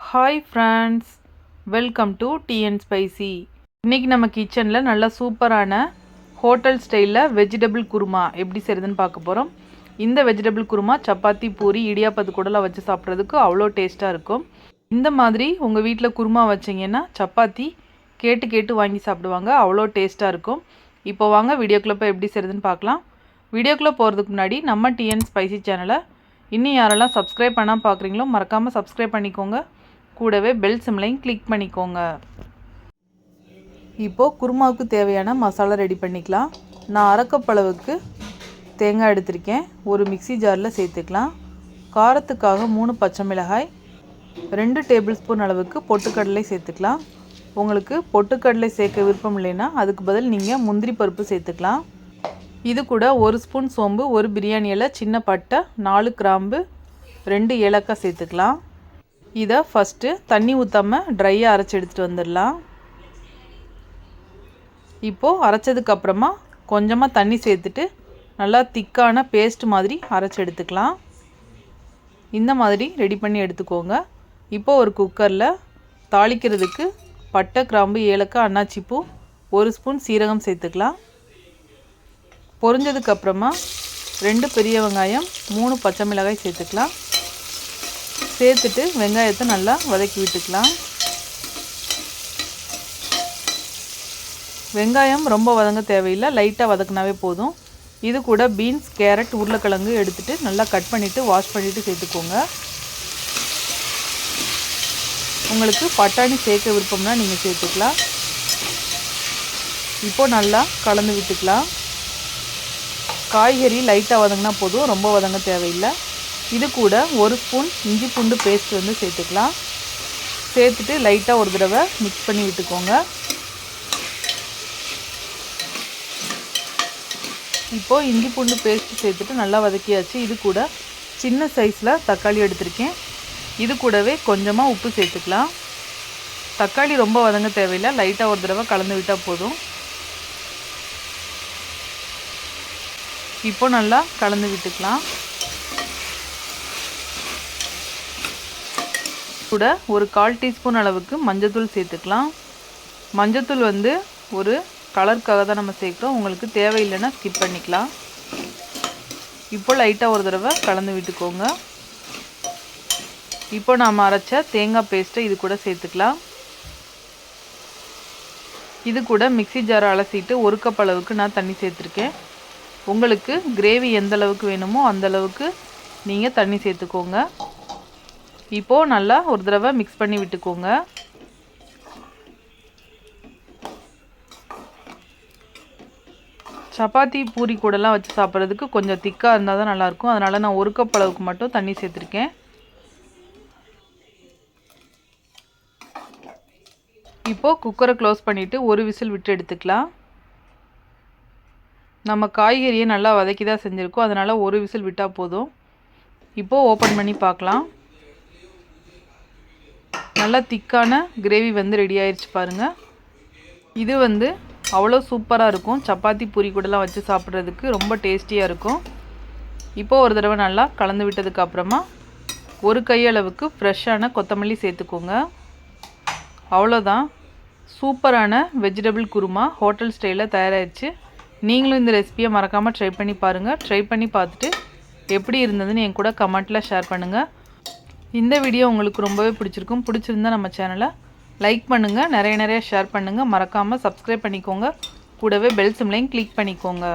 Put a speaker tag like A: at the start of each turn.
A: Hi friends, welcome to tea and spicy. இன்றைக்கி நம்ம கிச்சனில் நல்லா சூப்பரான ஹோட்டல் ஸ்டைலில் வெஜிடபிள் குருமா எப்படி செய்கிறதுன்னு பார்க்க போகிறோம். இந்த வெஜிடபிள் குருமா சப்பாத்தி, பூரி, இடியாப்பத்து கூடலாம் வச்சு சாப்பிட்றதுக்கு அவ்வளோ டேஸ்ட்டாக இருக்கும். இந்த மாதிரி உங்கள் வீட்டில் குருமா வச்சிங்கன்னா சப்பாத்தி கேட்டு கேட்டு வாங்கி சாப்பிடுவாங்க, அவ்வளோ டேஸ்ட்டாக இருக்கும். இப்போ வாங்க வீடியோக்குள்ளே போய் எப்படி செய்கிறதுன்னு பார்க்கலாம். வீடியோக்குள்ளே போகிறதுக்கு முன்னாடி நம்ம டீ அண்ட் ஸ்பைசி சேனலை இன்னும் யாரெல்லாம் சப்ஸ்கிரைப் பண்ணால் பார்க்குறீங்களோ மறக்காமல் சப்ஸ்கிரைப் பண்ணிக்கோங்க. கூடவே பெல் சிம்லையும் கிளிக் பண்ணிக்கோங்க. இப்போது குருமாவுக்கு தேவையான மசாலா ரெடி பண்ணிக்கலாம். நான் அரைக்கப்பளவுக்கு தேங்காய் எடுத்திருக்கேன், ஒரு மிக்சி ஜாரில் சேர்த்துக்கலாம். காரத்துக்காக 3 பச்சை மிளகாய், 2 டேபிள் ஸ்பூன் அளவுக்கு பொட்டுக்கடலை சேர்த்துக்கலாம். உங்களுக்கு பொட்டுக்கடலை சேர்க்க விருப்பம் இல்லைன்னா அதுக்கு பதில் நீங்கள் முந்திரி பருப்பு சேர்த்துக்கலாம். இது கூட 1 ஸ்பூன் சோம்பு, 1 பிரியாணி இலை, சின்ன பட்டை, 4 கிராம்பு, 2 ஏலக்காய் சேர்த்துக்கலாம். இதை ஃபஸ்ட்டு தண்ணி ஊற்றாமல் ட்ரையாக அரைச்சி எடுத்துகிட்டு வந்துடலாம். இப்போது அரைச்சதுக்கப்புறமா கொஞ்சமாக தண்ணி சேர்த்துட்டு நல்லா திக்கான பேஸ்ட் மாதிரி அரைச்சி எடுத்துக்கலாம். இந்த மாதிரி ரெடி பண்ணி எடுத்துக்கோங்க. இப்போது ஒரு குக்கரில் தாளிக்கிறதுக்கு பட்டை, கிராம்பு, ஏலக்காய், அன்னாச்சிப்பூ, 1 ஸ்பூன் சீரகம் சேர்த்துக்கலாம். பொரிஞ்சதுக்கப்புறமா 2 பெரிய வெங்காயம், 3 பச்சை மிளகாய் சேர்த்துக்கலாம். சேர்த்துட்டு வெங்காயத்தை நல்லா வதக்கி விட்டுக்கலாம். வெங்காயம் ரொம்ப வதங்க தேவையில்லை, லைட்டாக வதக்கினாவே போதும். இது கூட பீன்ஸ், கேரட், உருளைக்கிழங்கு எடுத்துகிட்டு நல்லா கட் பண்ணிவிட்டு வாஷ் பண்ணிவிட்டு சேர்த்துக்கோங்க. உங்களுக்கு பட்டாணி சேர்க்க விருப்பம்னா நீங்கள் சேர்த்துக்கலாம். இப்போது நல்லா கலந்து விட்டுக்கலாம். காய்கறி லைட்டாக வதங்கினா போதும், ரொம்ப வதங்க தேவையில்லை. இது கூட 1 ஸ்பூன் இஞ்சி பூண்டு பேஸ்ட் சேர்த்துக்கலாம். சேர்த்துட்டு லைட்டாக ஒரு தடவை மிக்ஸ் பண்ணி விட்டுக்கோங்க. இப்போது இஞ்சி பூண்டு பேஸ்ட்டு சேர்த்துட்டு நல்லா வதக்கியாச்சு. இது கூட சின்ன சைஸில் தக்காளி எடுத்திருக்கேன். இது கூடவே கொஞ்சமாக உப்பு சேர்த்துக்கலாம். தக்காளி ரொம்ப வதங்க தேவையில்லை, லைட்டாக ஒரு தடவை கலந்து விட்டால் போதும். இப்போ நல்லா கலந்து விட்டுக்கலாம். கூட ஒரு 1/4 டீஸ்பூன் அளவுக்கு மஞ்சத்தூள் சேர்த்துக்கலாம். மஞ்சத்தூள் ஒரு கலருக்காக தான் நம்ம சேர்க்குறோம், உங்களுக்கு தேவையில்லைன்னா ஸ்கிப் பண்ணிக்கலாம். இப்போ லைட்டாக ஒரு தடவை கலந்து விட்டுக்கோங்க. இப்போ நாம் அரைச்ச தேங்காய் பேஸ்ட்டை இது கூட சேர்த்துக்கலாம். இது கூட மிக்சி ஜாரை அலசிட்டு 1 கப் அளவுக்கு நான் தண்ணி சேர்த்துருக்கேன். உங்களுக்கு கிரேவி எந்த அளவுக்கு வேணுமோ அந்தளவுக்கு நீங்கள் தண்ணி சேர்த்துக்கோங்க. இப்போது நல்லா ஒரு தடவை மிக்ஸ் பண்ணி விட்டுக்கோங்க. சப்பாத்தி, பூரி கூடலாம் வச்சு சாப்பிட்றதுக்கு கொஞ்சம் திக்காக இருந்தால் தான் நல்லாயிருக்கும். அதனால் நான் 1 கப் அளவுக்கு மட்டும் தண்ணி சேர்த்துருக்கேன். இப்போது குக்கரை க்ளோஸ் பண்ணிவிட்டு ஒரு விசில் விட்டு எடுத்துக்கலாம். நம்ம காய்கறியை நல்லா வதக்கி தான் செஞ்சுருக்கோம், அதனால் ஒரு விசில் விட்டால் போதும். இப்போது ஓப்பன் பண்ணி பார்க்கலாம். நல்லா திக்கான கிரேவி ரெடி ஆயிடுச்சு பாருங்கள். இது அவ்வளோ சூப்பராக இருக்கும். சப்பாத்தி, பூரி கூடலாம் வச்சு சாப்பிட்றதுக்கு ரொம்ப டேஸ்டியாக இருக்கும். இப்போது ஒரு தடவை நல்லா கலந்து விட்டதுக்கு அப்புறமா 1 கையளவுக்கு ஃப்ரெஷ்ஷான கொத்தமல்லி சேர்த்துக்கோங்க. அவ்வளோதான், சூப்பரான வெஜிடபிள் குருமா ஹோட்டல் ஸ்டைலில் தயாராகிடுச்சு. நீங்களும் இந்த ரெசிபியை மறக்காமல் ட்ரை பண்ணி பாருங்கள். ட்ரை பண்ணி பார்த்துட்டு எப்படி இருந்ததுன்னு என் கூட கமெண்ட்டில் ஷேர் பண்ணுங்கள். இந்த வீடியோ உங்களுக்கு ரொம்பவே பிடிச்சிருந்தா நம்ம சேனலை லைக் பண்ணுங்கள், நிறைய ஷேர் பண்ணுங்கள். மறக்காமல் சப்ஸ்கிரைப் பண்ணிக்கோங்க. கூடவே பெல் சிம்லையும் கிளிக் பண்ணிக்கோங்க.